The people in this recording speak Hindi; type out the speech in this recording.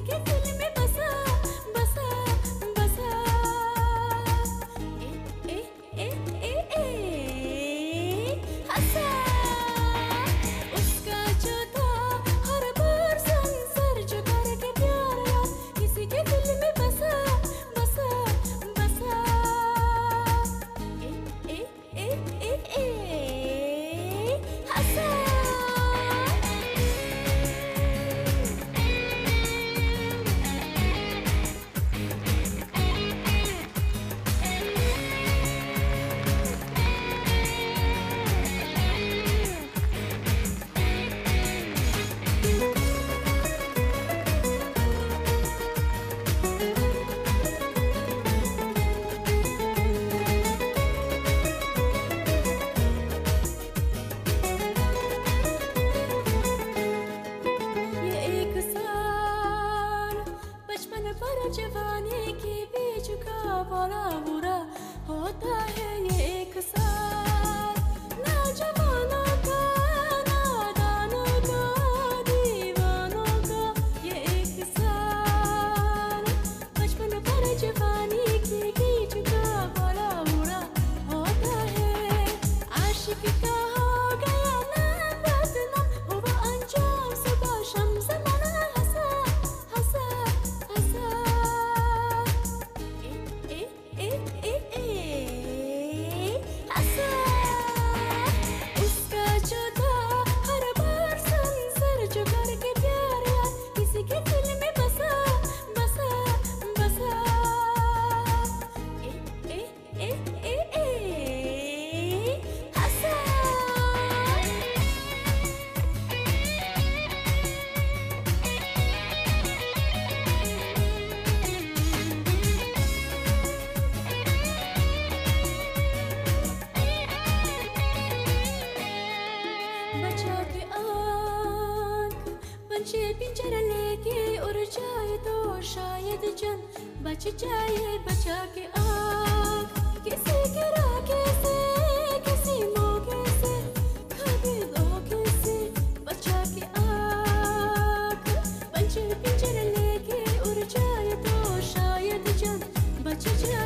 के दिल में बसा बसा बसा। ए ए ए ए ए हंसा उसका जो था हर बार संसर जो करके प्यार यार किसी के दिल में बसा बसा बसा। ए ए ए ए ए हंसा। जवानी के बीच का बड़ा बुरा होता है ये एक साल। नौजवानों का नादानों का दीवानों का ये एक साल। बचपन पर जवानी के बीच का बड़ा बुरा होता है। आशिक का हो गया नाम बदनाम हुआ अंजाम सुबह शाम ज़माना हंसा हंसा हंसा। उसका जो था हर बार संसर जो करके प्यार यार किसी के दिल में बसा बसा बसा। ए ए ए ए ए हंसा। बचा के आँख पंछी पिंजरा लेके उड़ जाए तो शायद जन बच जाए। बचा के आँख किसी के राखे से किसी मौके से कभी धोखे से। बचा के आँख पंछी पिंजरा लेके उड़ जाए तो शायद जन बच जाए।